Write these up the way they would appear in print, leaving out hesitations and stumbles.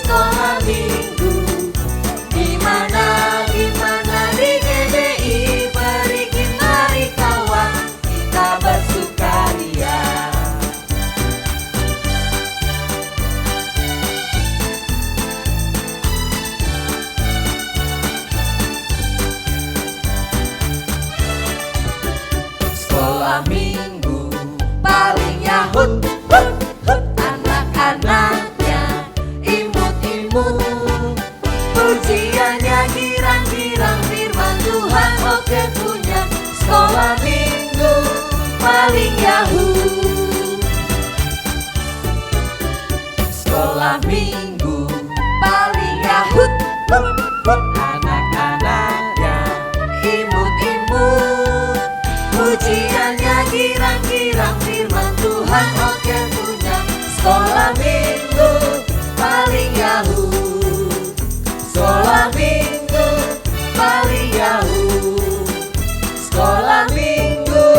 sekolah minggu. Gimana di GBI Perigi, mari kawan kita bersukaria. Sekolah minggu paling yahut, hut, hut. Anak-anaknya imut-imut, pujiannya girang-girang, firman Tuhan oke punya. Sekolah minggu paling yahut. Sekolah minggu paling yahut, hut, hut. Anak-anaknya imut-imut, pujiannya girang-girang, firman Tuhan oke punya. Sekolah minggu paling yahut. Sekolah minggu paling yahut. Sekolah minggu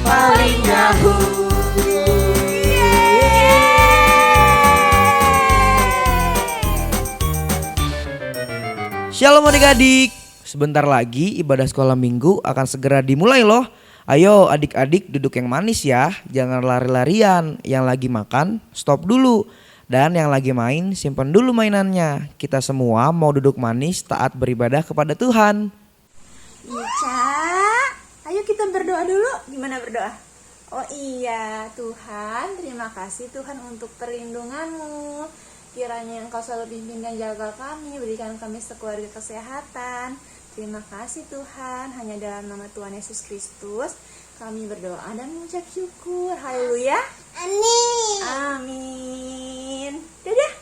paling yahut. Shalom adik-adik, sebentar lagi ibadah sekolah minggu akan segera dimulai loh. Ayo adik-adik duduk yang manis ya, jangan lari-larian. Yang lagi makan stop dulu, dan yang lagi main simpan dulu mainannya. Kita semua mau duduk manis taat beribadah kepada Tuhan. Ica, ayo kita berdoa dulu. Gimana berdoa? Oh iya, Tuhan, terima kasih Tuhan untuk perlindungan-Mu. Kiranya Engkau selalu pimpin dan jaga kami, berikan kami sekeluarga kesehatan. Terima kasih Tuhan, hanya dalam nama Tuhan Yesus Kristus kami berdoa dan mengucap syukur. Haleluya. Amin. Amin. Dadah.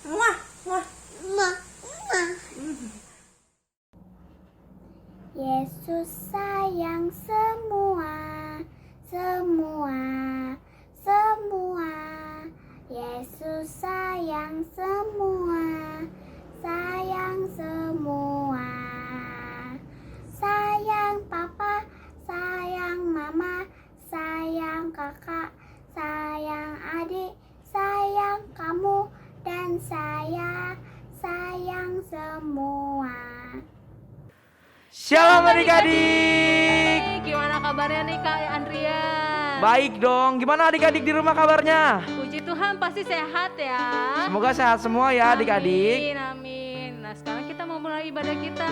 Muah, muah. Yesus sayang semua. Yesus sayang semua. Sayang papa, sayang mama, sayang kakak, sayang adik, sayang kamu, dan saya sayang semua. Shalom adik-adik. Gimana kabarnya nih Kak Andrea? Baik dong, gimana adik-adik di rumah kabarnya? Puji Tuhan pasti sehat ya. Semoga sehat semua ya adik-adik. Amin. Nah sekarang kita mau mulai ibadah kita.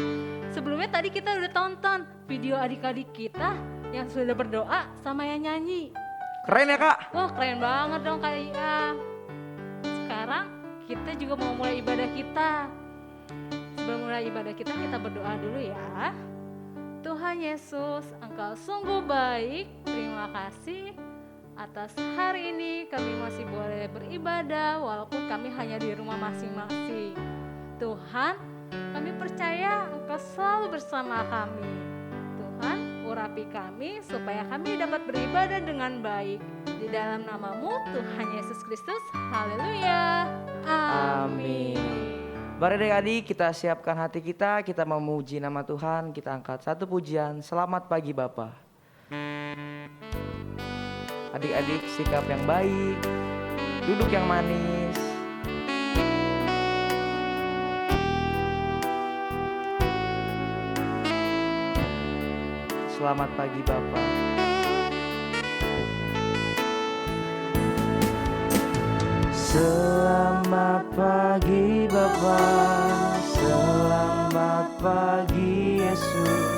Sebelumnya tadi kita udah tonton video adik-adik kita yang sudah berdoa sama yang nyanyi. Keren ya Kak? Wah keren banget dong Kak Ia. Sekarang kita juga mau mulai ibadah kita. Sebelum mulai ibadah kita berdoa dulu ya. Tuhan Yesus, Engkau sungguh baik. Terima kasih atas hari ini kami masih boleh beribadah walaupun kami hanya di rumah masing-masing. Tuhan, kami percaya Engkau selalu bersama kami. Tuhan, urapi kami supaya kami dapat beribadah dengan baik. Di dalam nama-Mu Tuhan Yesus Kristus. Haleluya. Amin. Mari adik-adik kita siapkan hati kita memuji nama Tuhan. Kita angkat satu pujian, selamat pagi Bapa. Adik-adik sikap yang baik, duduk yang manis. Selamat pagi Bapa. Selamat pagi Bapa, selamat pagi Yesus,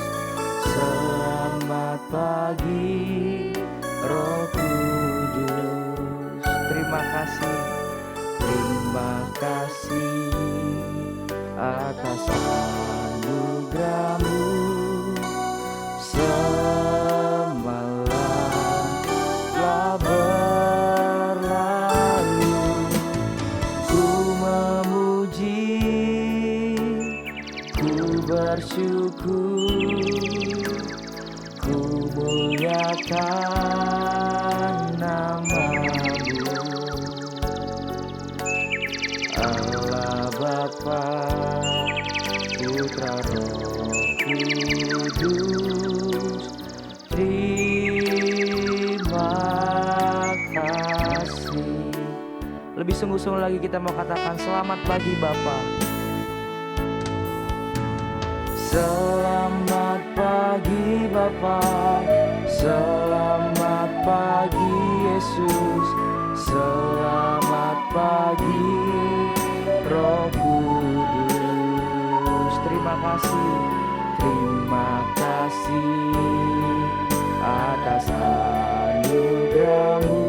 selamat pagi Roh Kudus. Terima kasih atas anugerah-Mu. Semalam telah berlalu, ku memuji, ku bersyukur, ku muliakan nama-Mu. Allah Bapa, Putra Roh Kudus, terima Lebih sungguh-sungguh lagi kita mau katakan selamat pagi Bapa. Selamat pagi Bapa, selamat pagi Yesus, selamat pagi Roh Kudus. Terima kasih atas anugerah-Mu.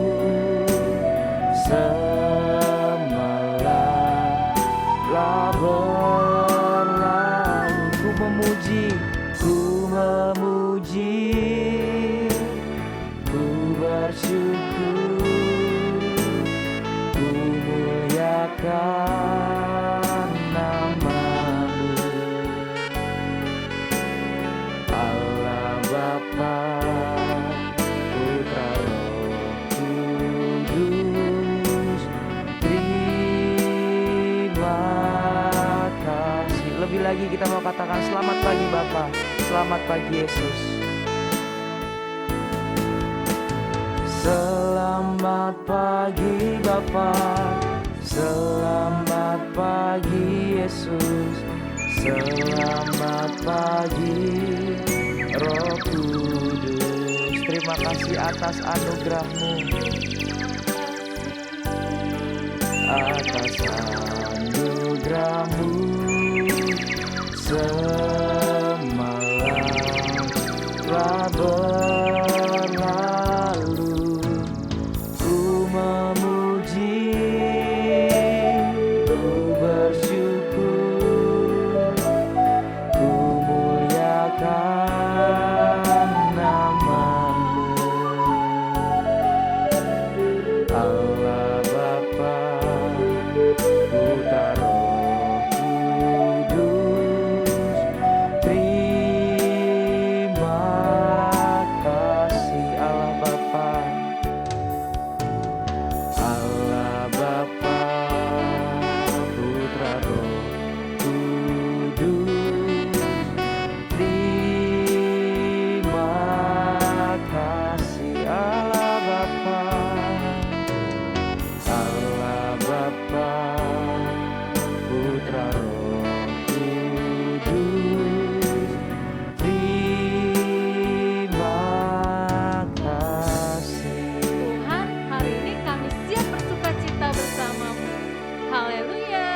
Semalam telah berlalu, ku memuji, ku bersyukur, ku muliakan nama-Mu. Allah Bapa, Putra Roh Kudus, terima kasih. Lebih lagi kita mau katakan selamat pagi Bapa, selamat pagi Yesus. Selamat pagi Bapa, selamat pagi Yesus, selamat pagi Roh Kudus. Terima kasih atas anugerah-Mu, atas anugerah-Mu. Semalam telah berlalu, ku memuji, ku bersyukur, ku muliakan nama-Mu. Allah Bapa, Putra Roh Kudus, terima kasih. Allah Bapa, Allah Bapa, Putra Roh Kudus, terima kasih. Allah Bapa, Allah Bapa, Putra Roh Kudus, terima kasih. Tuhan, hari ini kami siap bersukacita bersama-Mu. Haleluya.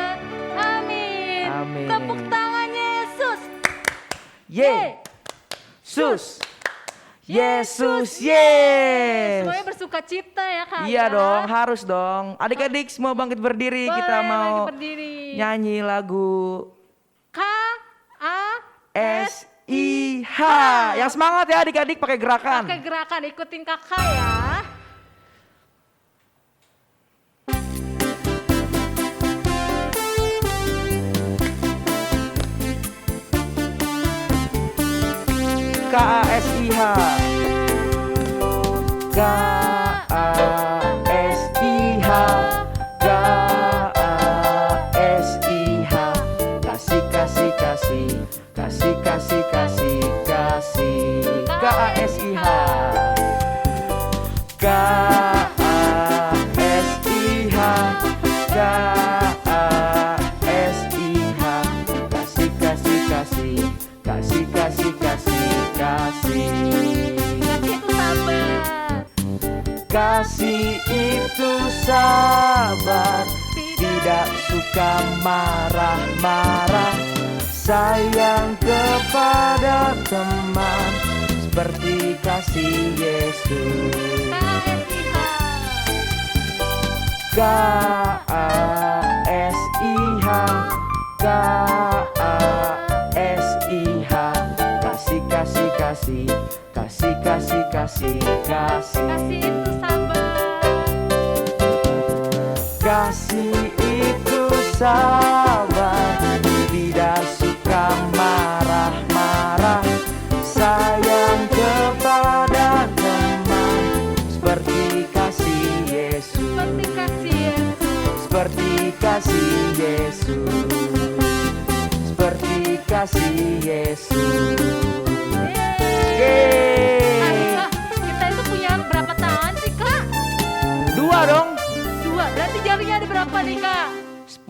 Amin. Amin. Tepuk tangannya Yesus. Yesus, Yesus, yes. Semuanya bersukacita ya Kak. Iya ya? dong, harus dong. Adik-adik semua bangkit berdiri. Boleh, Kita mau bangkit berdiri. nyanyi lagu K-A-S-I-H. SIH. Yang semangat ya adik-adik pakai gerakan. Pakai gerakan, ikutin kakak ya. KASIH, KASIH, KASIH. Kasih, kasih, kasih, kasih, kasih, kasih, kasih. KASIH, KASIH, KASIH. Kasih, kasih, kasih, kasih, kasih, kasih, kasih. Kasih itu sabar. Kasih itu sabar, tidak suka marah-marah, sayang kepada teman, seperti kasih Yesus. KASIH, KASIH. Kasih, kasih, kasih, kasih, kasih, kasih, kasih. Kasih itu sabar. Kasih itu sabar, tidak suka marah-marah, sayang kepada teman, seperti kasih Yesus. Seperti kasih Yesus. Seperti kasih Yesus. Seperti kasih Yesus. Yeay. Kak, kita itu punya berapa tangan sih Kak? 2 dong. 2, berarti jarinya ada berapa? berapa nih Kak?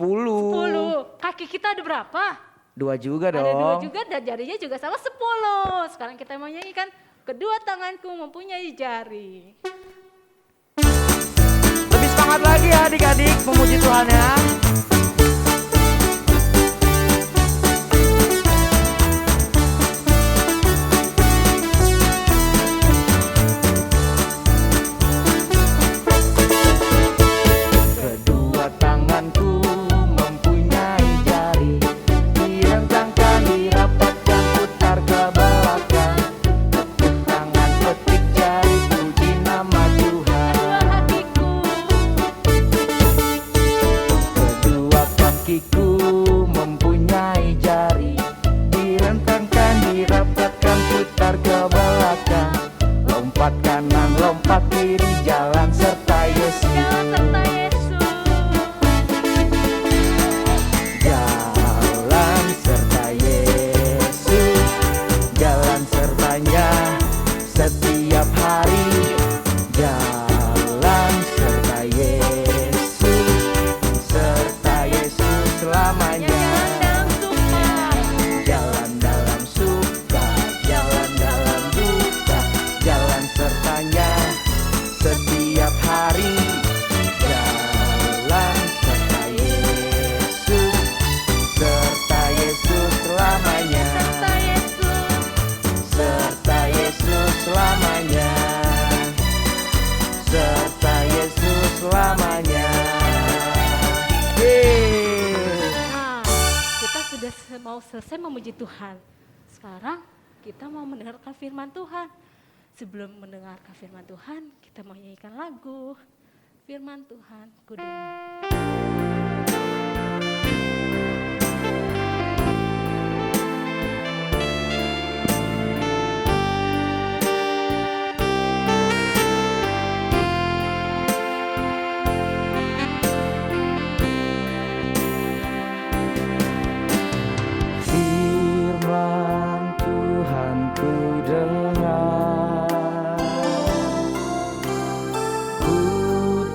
10. 10. Kaki kita ada berapa? 2 juga dong. Ada 2 juga dan jarinya juga sama 10. Sekarang kita mau nyanyikan kedua tanganku mempunyai jari. Lebih semangat lagi ya adik-adik memuji Tuhan ya. Kedua tanganku mempunyai jari, direntangkan, dirapatkan, putar ke belakang. Tepuk tangan, petik jari, puji nama Tuhan. Kedua hatiku, Kedua kakiku mempunyai jari, direntangkan, dirapatkan, putar ke belakang. Lompat kanan, lompat kiri, jalan serta Yesus. jalan serta Yesus. Jalan serta Yesus, jalan sertanya setiap hari. Jalan serta Yesus, serta Yesus selamanya. Jalan dalam suka, Jalan dalam suka, jalan dalam duka, jalan sertanya setiap hari. Jalan serta Yesus, serta Yesus selamanya. serta Yesus. Serta Yesus selamanya. Serta Yesus selamanya. Yeay. Nah, kita sudah mau selesai memuji Tuhan. Sekarang kita mau mendengarkan firman Tuhan. Sebelum mendengarkan firman Tuhan, kita mau nyanyikan lagu Firman Tuhan Ku Dengar. Firman Tuhan ku dengar, ku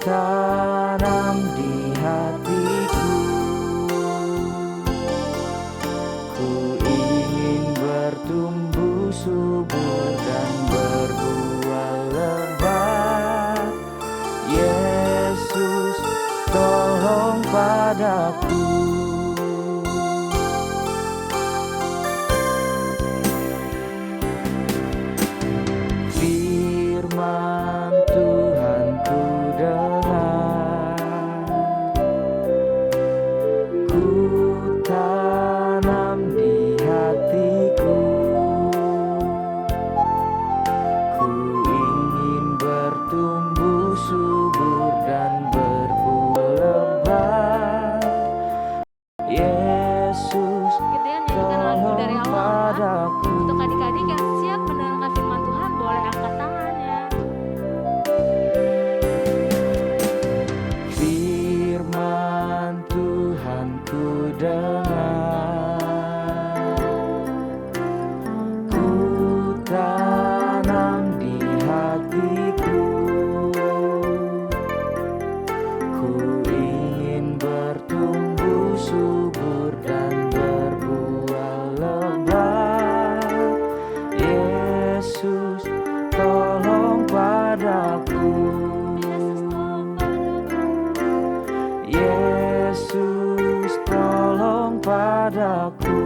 tanam di hatiku. Ku ingin bertumbuh subur dan berbuah lebat. Yesus, tolong padaku. Firman Tuhan ku dengar, ku tanam di hatiku. Ku ingin bertumbuh subur dan berbuah lebat. Yesus, Kita nyanyikan lagu dari tolong awal ya. padaku. Untuk adik-adik yang siap mendengarkan firman Tuhan, boleh angkat tangannya. Firman Tuhan ku dengar, ku tanam di hatiku. Ku ingin bertumbuh subur dan berbuah lebat. Yesus, tolong padaku. Yesus, tolong padaku.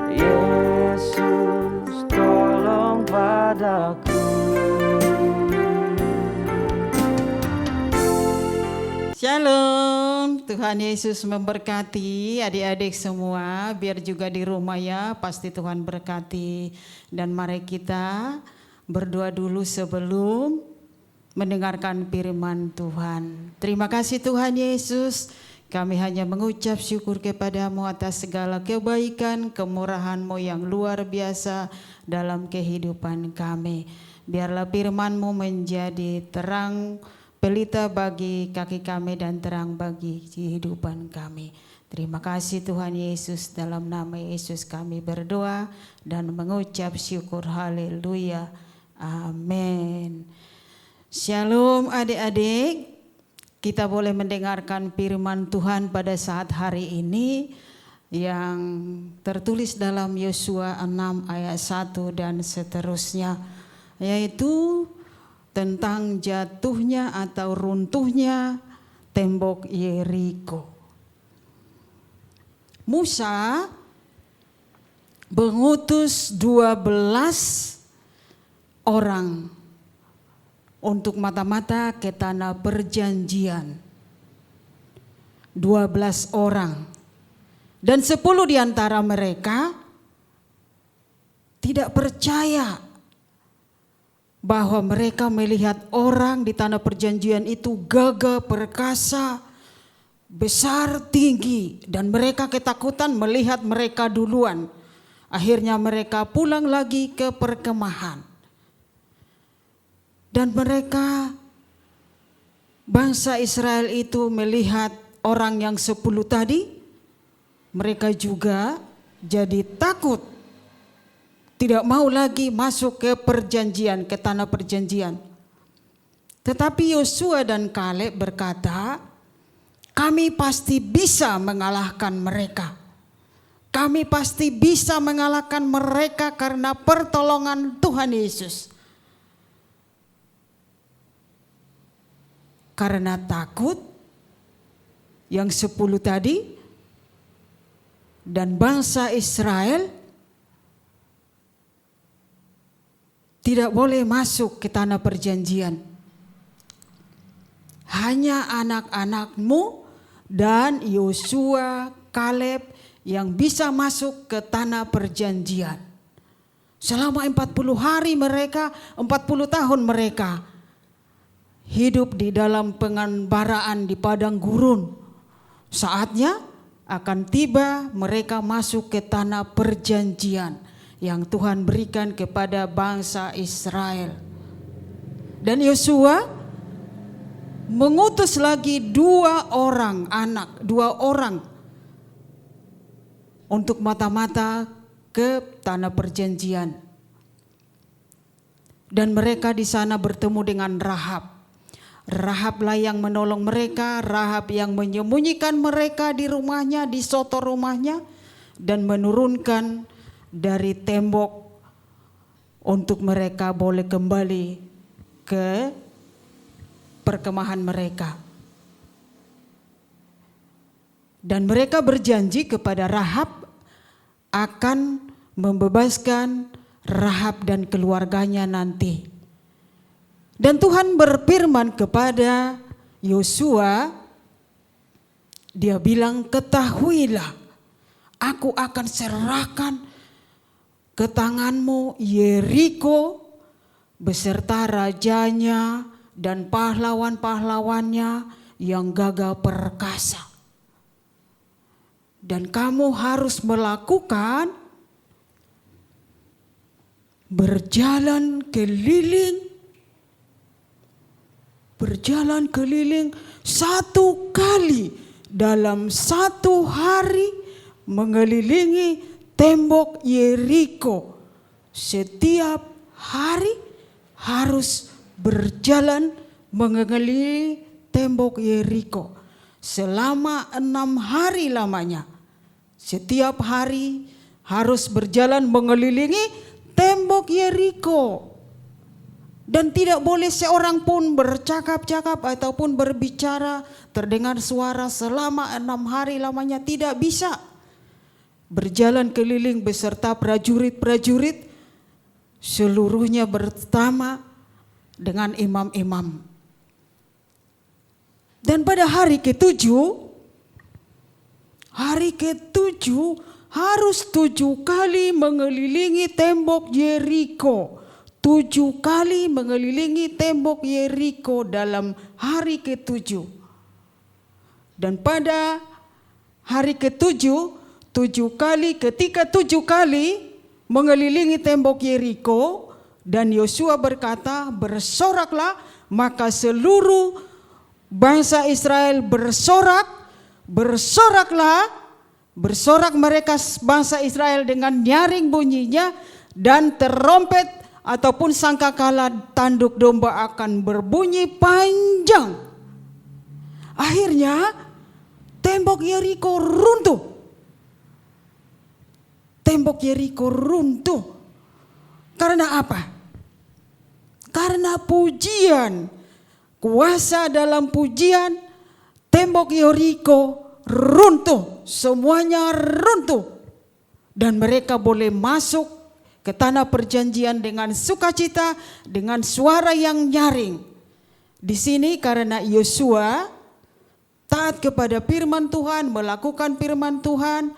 Yesus, tolong padaku. Shalom, Tuhan Yesus memberkati adik-adik semua, biar juga di rumah ya, pasti Tuhan berkati. Dan mari kita berdoa dulu sebelum mendengarkan firman Tuhan. Terima kasih Tuhan Yesus, kami hanya mengucap syukur kepadamu atas segala kebaikan, kemurahan-Mu yang luar biasa dalam kehidupan kami. Biarlah firman-Mu menjadi terang pelita bagi kaki kami dan terang bagi kehidupan kami. Terima kasih Tuhan Yesus, dalam nama Yesus kami berdoa dan mengucap syukur. Haleluya. Amin. Shalom adik-adik, kita boleh mendengarkan firman Tuhan pada saat hari ini yang tertulis dalam Yosua 6 ayat 1 dan seterusnya, yaitu tentang jatuhnya atau runtuhnya tembok Yeriko. Musa mengutus 12 orang untuk mata-mata ke tanah perjanjian. 12 orang. Dan 10 di antara mereka tidak percaya bahwa mereka melihat orang di tanah perjanjian itu gagah perkasa, besar tinggi, dan mereka ketakutan melihat mereka duluan. Akhirnya mereka pulang lagi ke perkemahan. Dan mereka, bangsa Israel itu melihat orang yang 10 tadi, mereka juga jadi takut. Tidak mau lagi masuk ke perjanjian, ke tanah perjanjian. Tetapi Yosua dan Kaleb berkata, kami pasti bisa mengalahkan mereka. Kami pasti bisa mengalahkan mereka karena pertolongan Tuhan Yesus. Karena takut yang 10 tadi dan bangsa Israel tidak boleh masuk ke tanah perjanjian. Hanya anak-anakmu dan Yosua, Kaleb yang bisa masuk ke tanah perjanjian. Selama 40 hari mereka, 40 tahun mereka hidup di dalam pengambaraan di padang gurun. Saatnya akan tiba mereka masuk ke tanah perjanjian yang Tuhan berikan kepada bangsa Israel. Dan Yosua mengutus lagi 2 orang untuk mata-mata ke tanah perjanjian. Dan mereka di sana bertemu dengan Rahab. Rahablah yang menolong mereka, Rahab yang menyembunyikan mereka di rumahnya, di sotor rumahnya, dan menurunkan dari tembok untuk mereka boleh kembali ke perkemahan mereka. Dan mereka berjanji kepada Rahab akan membebaskan Rahab dan keluarganya nanti. Dan Tuhan berfirman kepada Yosua, dia bilang, ketahuilah, aku akan serahkan ke tanganmu Yeriko beserta rajanya dan pahlawan-pahlawannya yang gagah perkasa. Dan kamu harus melakukan berjalan keliling 1 kali dalam 1 hari mengelilingi tembok Yeriko. Setiap hari harus berjalan mengelilingi tembok Yeriko selama 6 hari lamanya. Setiap hari harus berjalan mengelilingi tembok Yeriko. Dan tidak boleh seorang pun bercakap-cakap ataupun berbicara, terdengar suara selama 6 hari lamanya, tidak bisa. Berjalan keliling beserta prajurit-prajurit, seluruhnya bersama dengan imam-imam. Dan pada hari ke-7 harus 7 kali mengelilingi tembok Yeriko. 7 kali mengelilingi tembok Yeriko dalam hari ke-7. Dan pada hari ke-7, 7 kali, ketika 7 kali mengelilingi tembok Yeriko, dan Yosua berkata, bersoraklah, maka seluruh bangsa Israel bersoraklah, bersorak mereka bangsa Israel dengan nyaring bunyinya, dan terompet ataupun sangkakala tanduk domba akan berbunyi panjang. Akhirnya tembok Yeriko runtuh. Tembok Yeriko runtuh. Karena apa? Karena pujian. Kuasa dalam pujian, tembok Yeriko runtuh. Semuanya runtuh. Dan mereka boleh masuk ke tanah perjanjian dengan sukacita, dengan suara yang nyaring. Di sini karena Yosua taat kepada firman Tuhan, melakukan firman Tuhan,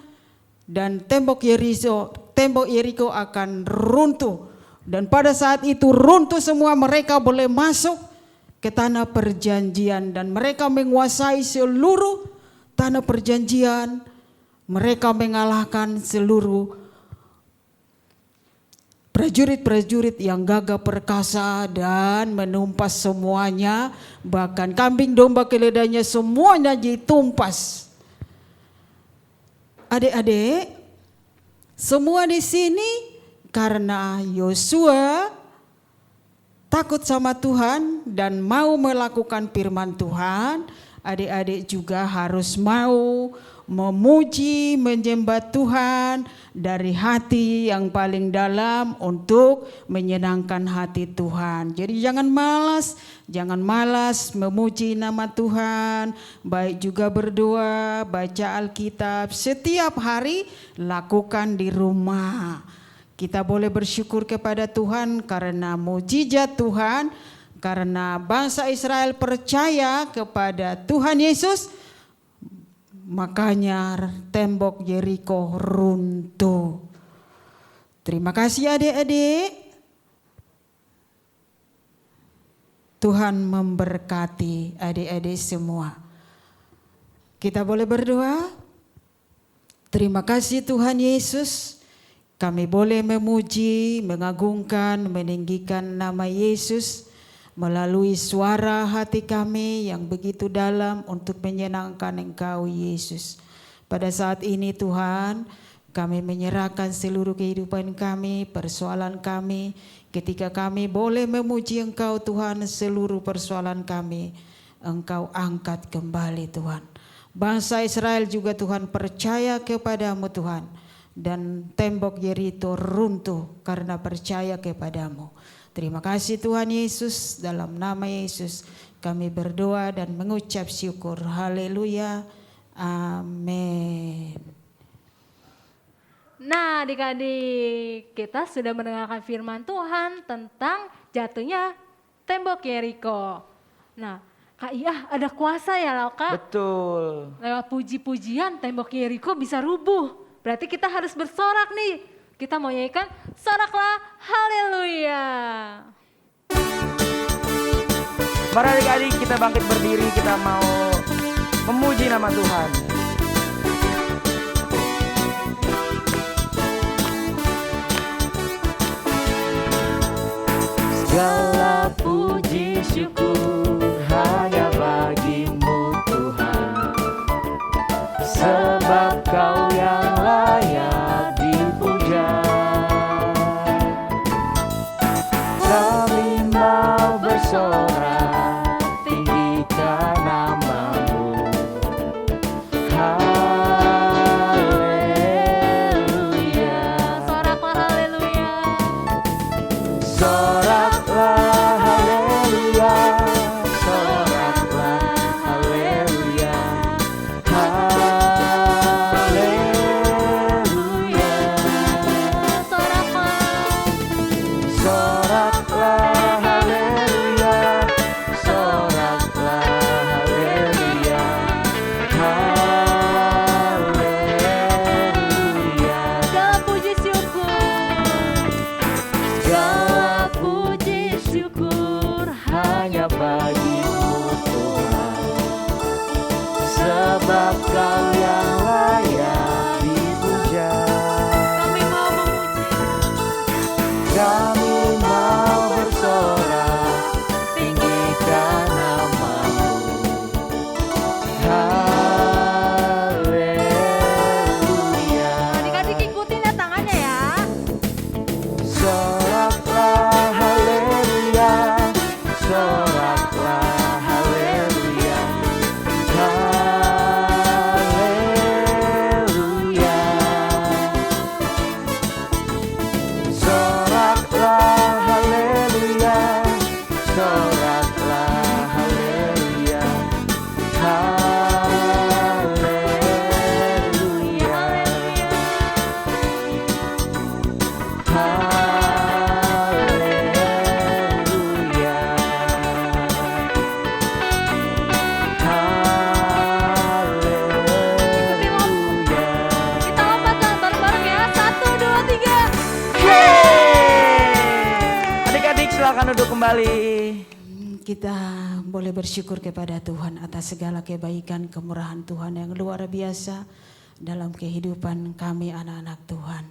dan tembok Yeriko akan runtuh. Dan pada saat itu runtuh semua, mereka boleh masuk ke tanah perjanjian dan mereka menguasai seluruh tanah perjanjian. Mereka mengalahkan seluruh prajurit-prajurit yang gagah perkasa dan menumpas semuanya, bahkan kambing domba keledainya semuanya ditumpas. Adik-adik, semua di sini karena Yosua takut sama Tuhan dan mau melakukan firman Tuhan. Adik-adik juga harus mau memuji, menyembah Tuhan dari hati yang paling dalam untuk menyenangkan hati Tuhan. Jadi jangan malas memuji nama Tuhan, baik juga berdoa, baca Alkitab, setiap hari lakukan di rumah. Kita boleh bersyukur kepada Tuhan karena mujizat Tuhan, karena bangsa Israel percaya kepada Tuhan Yesus. Makanya tembok Yeriko runtuh. Terima kasih adik-adik. Tuhan memberkati adik-adik semua. Kita boleh berdoa. Terima kasih Tuhan Yesus. Kami boleh memuji, mengagungkan, meninggikan nama Yesus melalui suara hati kami yang begitu dalam untuk menyenangkan Engkau Yesus. Pada saat ini Tuhan, kami menyerahkan seluruh kehidupan kami, persoalan kami. Ketika kami boleh memuji Engkau Tuhan, seluruh persoalan kami Engkau angkat kembali Tuhan. Bangsa Israel juga Tuhan percaya kepadamu Tuhan. Dan tembok Yeriko runtuh karena percaya kepadamu. Terima kasih Tuhan Yesus, dalam nama Yesus kami berdoa dan mengucap syukur. Haleluya. Amin. Nah adik-adik, kita sudah mendengarkan firman Tuhan tentang jatuhnya tembok Yeriko. Nah Kak Iya ada kuasa ya loh Kak? Betul. Lewat puji-pujian tembok Yeriko bisa rubuh. Berarti kita harus bersorak nih. Kita mau nyanyikan soraklah haleluya. Mari adik-adik kita bangkit berdiri, kita mau memuji nama Tuhan. Segala puji syukur hanya bagimu Tuhan, sebab Kau yang layak dipuja. Kami mau bersorak tinggikan nama-Mu, silakan duduk kembali. Kita boleh bersyukur kepada Tuhan atas segala kebaikan kemurahan Tuhan yang luar biasa dalam kehidupan kami anak-anak Tuhan.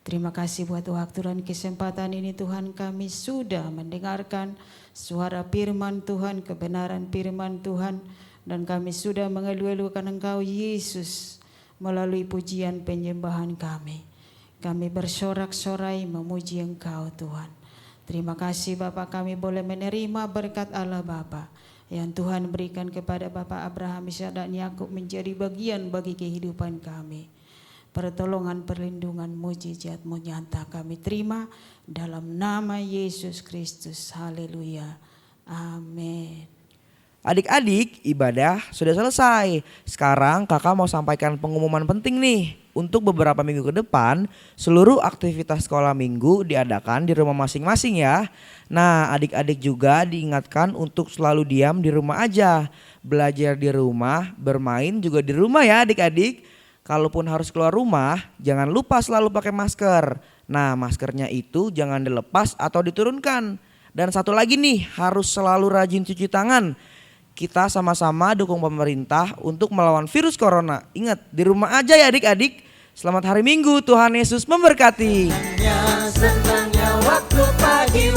Terima kasih buat waktu dan kesempatan ini Tuhan, kami sudah mendengarkan suara firman Tuhan, kebenaran firman Tuhan, dan kami sudah mengeluh-elukan Engkau Yesus melalui pujian penyembahan kami. Kami bersorak-sorai memuji Engkau Tuhan. Terima kasih Bapa, kami boleh menerima berkat Allah Bapa yang Tuhan berikan kepada Bapak Abraham, Ishak dan Yakub menjadi bagian bagi kehidupan kami. Pertolongan, perlindungan, mujizat-Mu nyata kami terima dalam nama Yesus Kristus. Haleluya. Amin. Adik-adik, ibadah sudah selesai. Sekarang kakak mau sampaikan pengumuman penting nih. Untuk beberapa minggu ke depan, seluruh aktivitas sekolah minggu diadakan di rumah masing-masing ya. Nah, adik-adik juga diingatkan untuk selalu diam di rumah aja. Belajar di rumah, bermain juga di rumah ya adik-adik. Kalaupun harus keluar rumah, jangan lupa selalu pakai masker. Nah, maskernya itu jangan dilepas atau diturunkan. Dan satu lagi nih, harus selalu rajin cuci tangan. Kita sama-sama dukung pemerintah untuk melawan virus corona. Ingat, di rumah aja ya adik-adik. Selamat hari Minggu, Tuhan Yesus memberkati. Senangnya waktu pagi